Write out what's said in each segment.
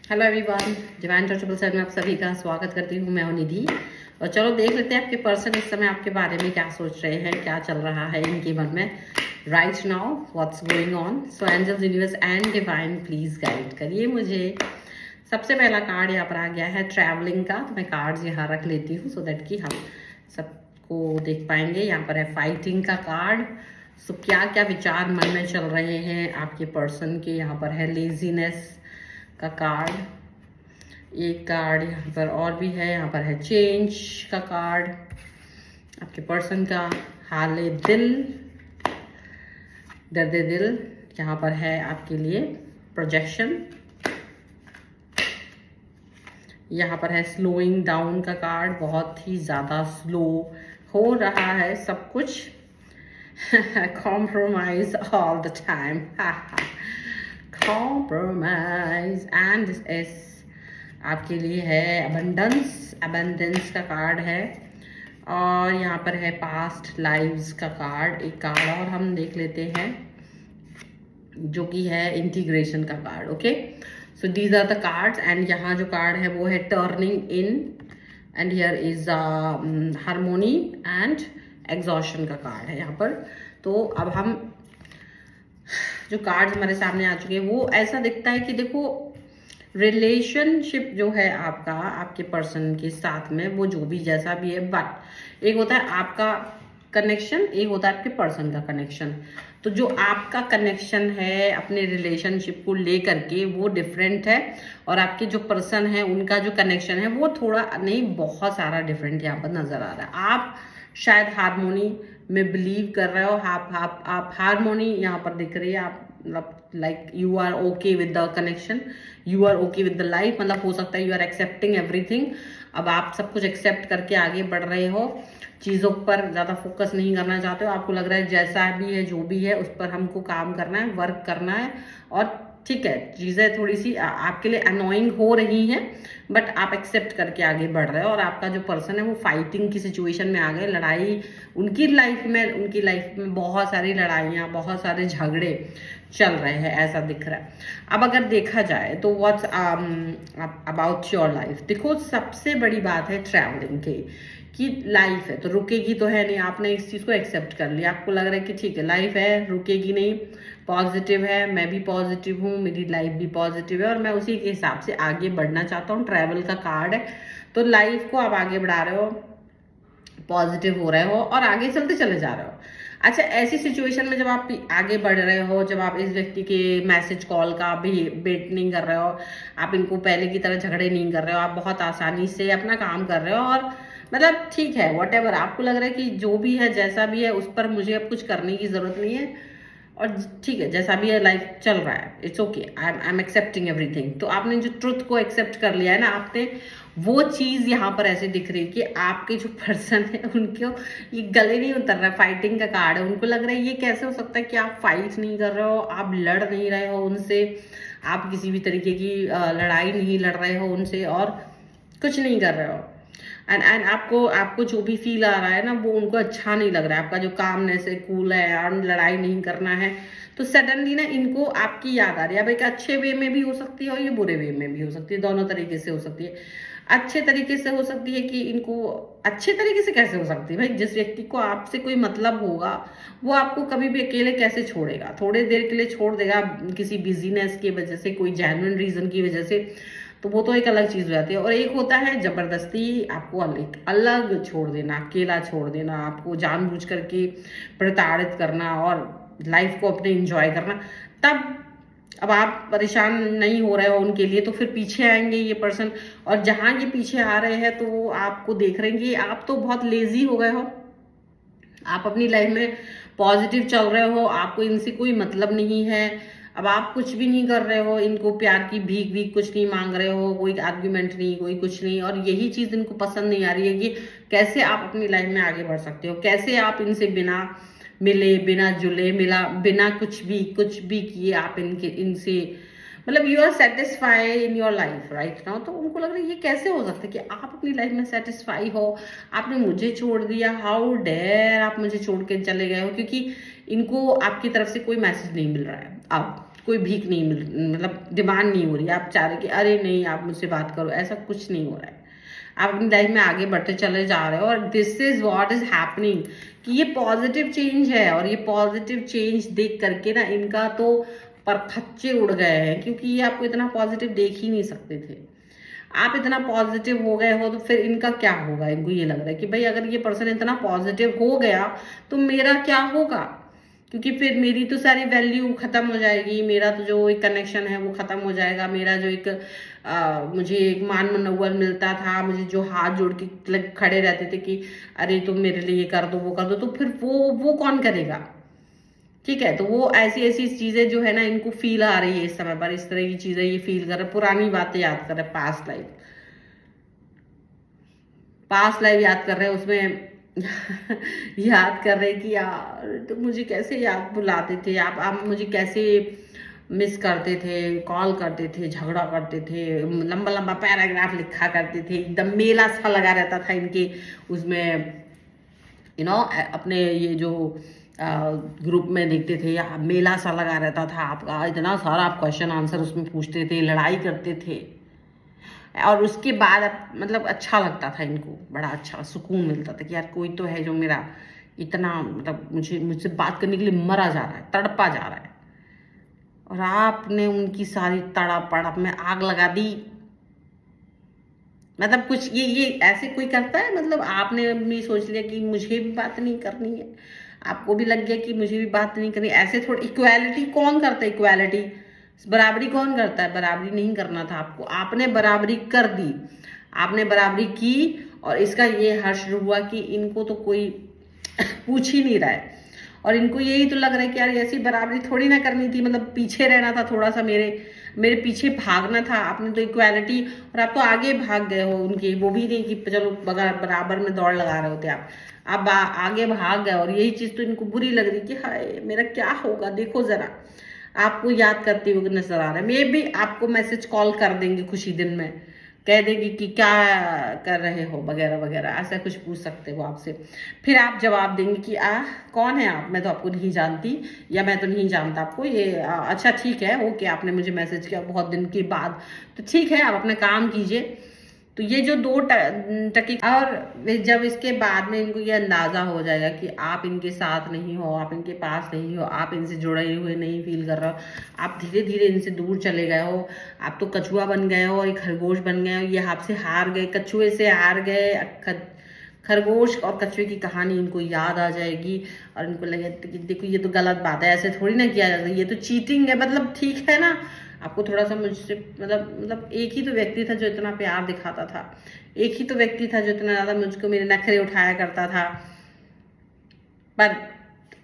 Hello everyone, divine touchable sale में आप सभी का स्वागत करती हूँ। मैं हूँ निधि। और चलो देख लेते हैं आपके पर्सन इस समय आपके बारे में क्या सोच रहे हैं, क्या चल रहा है इनके मन में right now, what's going on. So angels, universe and divine please guide करिए मुझे। सबसे पहला कार्ड यहाँ पर आ गया है ट्रैवलिंग का, तो मैं कार्ड्स यहाँ रख लेती हूँ सो दैट कि हम सबको देख पाएंगे। यहाँ पर है फाइटिंग का कार्ड। सो क्या क्या विचार मन में चल रहे हैं आपके पर्सन के। यहाँ पर है लेजीनेस का कार्ड। एक कार्ड यहाँ पर और भी है, यहाँ पर है चेंज का कार्ड। आपके पर्सन का हाले दिल, दर्दे दिल। यहाँ पर है आपके लिए प्रोजेक्शन। यहाँ पर है स्लोइंग डाउन का कार्ड, बहुत ही ज़्यादा स्लो हो रहा है सब कुछ। Compromise all the time. Compromise and this is आपके लिए है अबंडेंस का कार्ड है। और यहाँ पर है पास्ट लाइव्स का कार्ड। एक कार्ड और हम देख लेते हैं जो कि है इंटीग्रेशन का card. Okay, so these are the cards and यहाँ जो कार्ड है वो है turning in and here is harmony and exhaustion का कार्ड है यहाँ पर। तो अब हम जो कार्ड्स हमारे सामने आ चुके हैं वो ऐसा दिखता है कि देखो, रिलेशनशिप जो है आपका आपके पर्सन के साथ में, वो जो भी जैसा भी है, बट एक होता है आपका कनेक्शन, एक होता है आपके पर्सन का कनेक्शन। तो जो आपका कनेक्शन है अपने रिलेशनशिप को लेकर के वो डिफरेंट है, और आपके जो पर्सन है उनका जो कनेक्शन है वो थोड़ा नहीं, बहुत सारा डिफरेंट यहाँ पर नजर आ रहा है। आप शायद हारमोनी में बिलीव कर रहे हो, आप हारमोनी यहाँ पर दिख रही है। आप like you are okay with the connection, you are okay with the life. मतलब हो सकता है यू आर एक्सेप्टिंग एवरीथिंग। अब आप सब कुछ एक्सेप्ट करके आगे बढ़ रहे हो, चीज़ों पर ज़्यादा फोकस नहीं करना चाहते हो। आपको लग रहा है जैसा भी है जो भी है उस पर हमको काम करना है, वर्क करना है। और ठीक है, चीज़ें थोड़ी सी आपके लिए अनोइंग हो रही हैं, बट आप एक्सेप्ट करके आगे बढ़ रहे हो। और आपका जो पर्सन है वो फाइटिंग की सिचुएशन में आ गए, लड़ाई उनकी लाइफ में बहुत सारी लड़ाइयाँ, बहुत सारे झगड़े चल रहे हैं, ऐसा दिख रहा है। अब अगर देखा जाए तो व्हाट्स अबाउट योर लाइफ, देखो सबसे बड़ी बात है ट्रैवलिंग की, कि लाइफ है तो रुकेगी तो है नहीं। आपने इस चीज़ को एक्सेप्ट कर लिया, आपको लग रहा है कि ठीक है लाइफ है, रुकेगी नहीं, पॉजिटिव है, मैं भी पॉजिटिव हूँ, मेरी लाइफ भी पॉजिटिव है और मैं उसी के हिसाब से आगे बढ़ना चाहता हूँ। ट्रैवल का कार्ड है, तो लाइफ को आप आगे बढ़ा रहे हो, पॉजिटिव हो रहे हो और आगे चलते चले जा रहे हो। अच्छा, ऐसी सिचुएशन में जब आप आगे बढ़ रहे हो, जब आप इस व्यक्ति के मैसेज कॉल का भी वेट नहीं कर रहे हो, आप इनको पहले की तरह झगड़े नहीं कर रहे हो, आप बहुत आसानी से अपना काम कर रहे हो, और मतलब ठीक है व्हाटएवर, आपको लग रहा है कि जो भी है जैसा भी है उस पर मुझे अब कुछ करने की जरूरत नहीं है, और ठीक है जैसा भी है लाइफ चल रहा है, it's okay, I am accepting everything. तो आपने जो ट्रुथ को एक्सेप्ट कर लिया है ना आपने, वो चीज यहाँ पर ऐसे दिख रही है कि आपके जो पर्सन है उनको ये गले नहीं उतर रहा। फाइटिंग का कार्ड है, उनको लग रहा है ये कैसे हो सकता है कि आप फाइट नहीं कर रहे हो, आप लड़ नहीं रहे हो उनसे, आप किसी भी तरीके की लड़ाई नहीं लड़ रहे हो उनसे और कुछ नहीं कर रहे हो। एंड आपको जो भी फील आ रहा है ना वो उनको अच्छा नहीं लग रहा है। आपका जो कामनेस है, कूल है और लड़ाई नहीं करना है, तो सडनली ना इनको आपकी याद आ रही है। अब एक अच्छे वे में भी हो सकती है और ये बुरे वे में भी हो सकती है, दोनों तरीके से हो सकती है। अच्छे तरीके से हो सकती है कि इनको, अच्छे तरीके से कैसे हो सकती है भाई, जिस व्यक्ति को आपसे कोई मतलब होगा वो आपको कभी भी अकेले कैसे छोड़ेगा, थोड़ी देर के लिए छोड़ देगा किसी बिजीनेस की वजह से, कोई जेन्युइन रीजन की वजह से, तो वो तो एक अलग चीज हो जाती है। और एक होता है जबरदस्ती आपको अलग छोड़ देना, अकेला छोड़ देना, आपको जानबूझ करके प्रताड़ित करना और लाइफ को अपने एंजॉय करना। तब अब आप परेशान नहीं हो रहे हो उनके लिए, तो फिर पीछे आएंगे ये पर्सन, और जहां ये पीछे आ रहे हैं तो वो आपको देख रहे हैं कि आप तो बहुत लेजी हो गए हो, आप अपनी लाइफ में पॉजिटिव चल रहे हो, आपको इनसे कोई मतलब नहीं है। अब आप कुछ भी नहीं कर रहे हो, इनको प्यार की भीख भी कुछ नहीं मांग रहे हो, कोई आर्ग्यूमेंट नहीं, कोई कुछ नहीं, और यही चीज इनको पसंद नहीं आ रही है कि कैसे आप अपनी लाइफ में आगे बढ़ सकते हो, कैसे आप इनसे बिना मिले, बिना जुले, बिना कुछ भी किए आप इनसे मतलब you are satisfy in your life right now. तो उनको लग रहा है ये कैसे हो सकता है कि आप अपनी लाइफ में सेटिस्फाई हो, आपने मुझे छोड़ दिया, हाउ डेयर आप मुझे छोड़ के चले गए हो, क्योंकि इनको आपकी तरफ से कोई मैसेज नहीं मिल रहा है। अब कोई भीख नहीं मिल, मतलब डिमांड नहीं हो रही, आप चाह रहे कि अरे नहीं आप मुझसे बात करो, ऐसा कुछ नहीं हो रहा है। आप अपनी लाइफ में आगे बढ़ते चले जा रहे हो और this is what is happening, कि ये पॉजिटिव चेंज है। और ये पॉजिटिव चेंज देख करके ना इनका तो परखच्चे उड़ गए हैं, क्योंकि ये आपको इतना पॉजिटिव देख ही नहीं सकते थे। आप इतना पॉजिटिव हो गए हो तो फिर इनका क्या होगा। इनको ये लग रहा है कि भाई अगर ये पर्सन इतना पॉजिटिव हो गया तो मेरा क्या होगा, क्योंकि फिर मेरी तो सारी वैल्यू खत्म हो जाएगी, मेरा तो जो एक कनेक्शन है वो खत्म हो जाएगा, मेरा जो एक मुझे एक मान मनोबल मिलता था, मुझे जो हाथ जोड़ के खड़े रहते थे कि अरे तुम मेरे लिए कर दो वो कर दो, तो फिर वो कौन करेगा। ठीक है, तो वो ऐसी ऐसी चीजें जो है ना इनको फील आ रही है इस समय पर, इस तरह की चीजें ये फील कर रहे, पुरानी बातें याद कर रहे, पास्ट लाइफ याद कर रहे हैं। उसमें याद कर रहे कि यार तो मुझे कैसे याद बुलाते थे आप मुझे कैसे मिस करते थे, कॉल करते थे, झगड़ा करते थे, लंबा लंबा पैराग्राफ लिखा करते थे, एकदम मेला सा लगा रहता था इनके उसमें, अपने ये जो ग्रुप में देखते थे या मेला सा लगा रहता था आपका, इतना सारा आप क्वेश्चन आंसर उसमें पूछते थे, लड़ाई करते थे। और उसके बाद मतलब अच्छा लगता था इनको, बड़ा अच्छा सुकून मिलता था कि यार कोई तो है जो मेरा इतना मतलब मुझसे बात करने के लिए मरा जा रहा है, तड़पा जा रहा है। और आपने उनकी सारी तड़प में आग लगा दी। मतलब कुछ ये ऐसे कोई करता है, मतलब आपने भी सोच लिया कि मुझे भी बात नहीं करनी है, आपको भी लग गया कि मुझे भी बात नहीं करनी, ऐसे थोड़ी। इक्वालिटी कौन करता है, इक्वालिटी बराबरी कौन करता है, बराबरी नहीं करना था आपको, आपने बराबरी कर दी, आपने बराबरी की। और इसका ये हर्ष हुआ कि इनको तो कोई पूछ ही नहीं रहा है, और इनको यही तो लग रहा है कि यार ऐसी बराबरी थोड़ी ना करनी थी, मतलब पीछे रहना था थोड़ा सा, मेरे पीछे भागना था। आपने तो इक्वालिटी, और आप तो आगे भाग गए हो उनके, वो भी नहीं कि चलो बराबर में दौड़ लगा रहे होते आप आगे भाग गए। और यही चीज तो इनको बुरी लग रही कि हाय मेरा क्या होगा, देखो जरा आपको याद करते हुए नजर आ रहा है। मे भी आपको मैसेज कॉल कर देंगे खुशी दिन में, कह देंगे कि क्या कर रहे हो वगैरह वगैरह, ऐसा कुछ पूछ सकते हो आपसे। फिर आप जवाब देंगे कि कौन है आप, मैं तो आपको नहीं जानती, या मैं तो नहीं जानता आपको, ये अच्छा ठीक है, ओके आपने मुझे मैसेज किया बहुत दिन के बाद, तो ठीक है आप अपना काम कीजिए। तो ये जो दो टकी, और जब इसके बाद में इनको ये अंदाजा हो जाएगा कि आप इनके साथ नहीं हो, आप इनके पास नहीं हो, आप इनसे जुड़े हुए नहीं फील कर रहे हो, आप धीरे धीरे इनसे दूर चले गए हो, आप तो कछुआ बन गए हो और ये खरगोश बन गए हो, ये आपसे हार गए, कछुए से हार गए। खरगोश और कछुए की कहानी इनको याद आ जाएगी और इनको लगे कि देखो ये तो गलत बात है, ऐसे थोड़ी ना किया जाता, ये तो चीटिंग है। मतलब ठीक है ना, आपको थोड़ा सा मुझसे मतलब एक ही तो व्यक्ति था जो इतना प्यार दिखाता था, एक ही तो व्यक्ति था जो इतना ज्यादा मुझको मेरे नखरे उठाया करता था, पर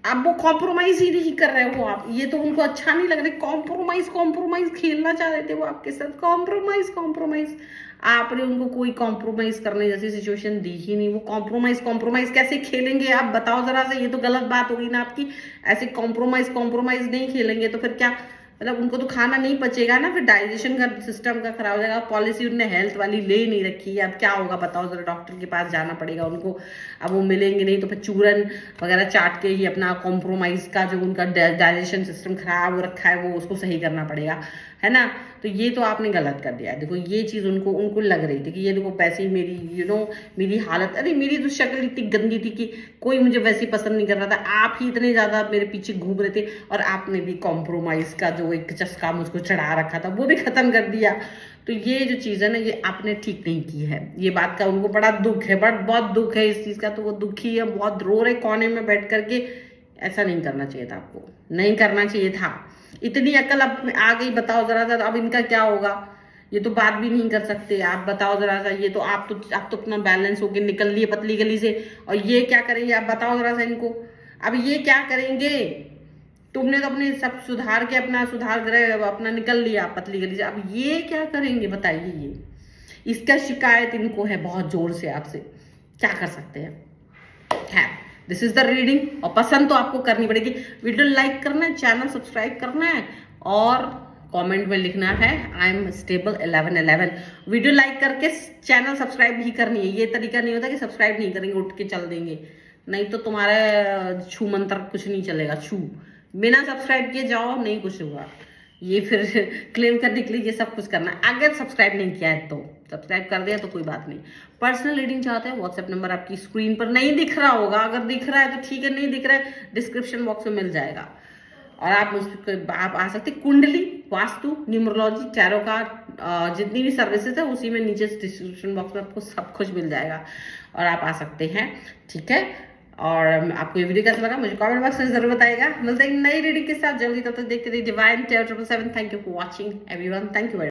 अब वो कॉम्प्रोमाइज ही नहीं कर रहे हो आप। ये तो उनको अच्छा नहीं लग रहा, कॉम्प्रोमाइज खेलना चाह रहे थे वो आपके साथ, कॉम्प्रोमाइज आपने उनको कोई कॉम्प्रोमाइज करने जैसी सिचुएशन दी ही नहीं। वो कॉम्प्रोमाइज कैसे खेलेंगे आप बताओ जरा से, ये तो गलत बात होगी ना आपकी। ऐसे कॉम्प्रोमाइज नहीं खेलेंगे तो फिर क्या, मतलब उनको तो खाना नहीं पचेगा ना, फिर डाइजेशन का सिस्टम का खराब हो जाएगा। पॉलिसी उनने हेल्थ वाली ले नहीं रखी है, अब क्या होगा बताओ जरा, डॉक्टर के पास जाना पड़ेगा उनको। अब वो मिलेंगे नहीं तो फिर चूरन वगैरह चाट के ही अपना कॉम्प्रोमाइज का जो उनका डाइजेशन सिस्टम खराब हो रखा है वो उसको सही करना पड़ेगा, है ना। तो ये तो आपने गलत कर दिया। देखो ये चीज उनको लग रही थी कि ये देखो पैसे ही मेरी मेरी हालत, अरे मेरी तो शक्ल इतनी गंदी थी कि कोई मुझे वैसे पसंद नहीं कर रहा था, आप ही इतने ज्यादा मेरे पीछे घूम रहे थे, और आपने भी कॉम्प्रोमाइज का जो एक चस्का मुझको चढ़ा रखा था वो भी खत्म कर दिया। तो ये जो चीज है ना ये आपने ठीक नहीं की है, ये बात का उनको बड़ा दुख है, बहुत दुख है इस चीज का। तो वो दुखी है, बहुत रो रहे कोने में बैठ करके। ऐसा नहीं करना चाहिए था आपको, नहीं करना चाहिए था। इतनी अकल अब आ गई, बताओ जरा सा अब इनका क्या होगा। ये तो बात भी नहीं कर सकते, आप बताओ जरा सा। ये तो आप तो अपना बैलेंस होके निकल लिए पतली गली से, और ये क्या करेंगे आप बताओ जरा सा इनको। अब ये क्या करेंगे, तुमने तो अपने सब सुधार के अपना सुधार ग्रह अपना निकल लिया पतली गली से, अब ये क्या करेंगे बताइए। ये इसका शिकायत इनको है बहुत जोर से आपसे, क्या कर सकते हैं। दिस इज द रीडिंग, और पसंद तो आपको करनी पड़ेगी। वीडियो लाइक करना है, चैनल सब्सक्राइब करना है, और कमेंट में लिखना है I am stable 1111। Video like करके चैनल सब्सक्राइब भी करनी है। ये तरीका नहीं होता कि सब्सक्राइब नहीं करेंगे उठ के चल देंगे, नहीं तो तुम्हारे छू मंत्र कुछ नहीं चलेगा। छू बिना सब्सक्राइब किए जाओ, नहीं कुछ होगा। ये फिर क्लेम करने के लिए ये सब कुछ करना है। अगर सब्सक्राइब नहीं किया है तो सब्सक्राइब कर दिया तो कोई बात नहीं। पर्सनल रीडिंग चाहते हैं, व्हाट्सएप नंबर आपकी स्क्रीन पर नहीं दिख रहा होगा, अगर दिख रहा है तो ठीक है, नहीं दिख रहा है डिस्क्रिप्शन बॉक्स में मिल जाएगा। और आप आ सकते, कुंडली, वास्तु, न्यूमरोलॉजी, टैरो कार्ड, जितनी भी सर्विसेज है उसी में नीचे डिस्क्रिप्शन बॉक्स में आपको सब कुछ मिल जाएगा और आप आ सकते हैं, ठीक है। और आपको ये वीडियो कैसा लगा मुझे कमेंट बॉक्स में जरूर बताइएगा। मिलते हैं नई रीडिंग के साथ जल्दी, तब तक देखते रहिए divine terror 777। Thank you for watching everyone, thank you.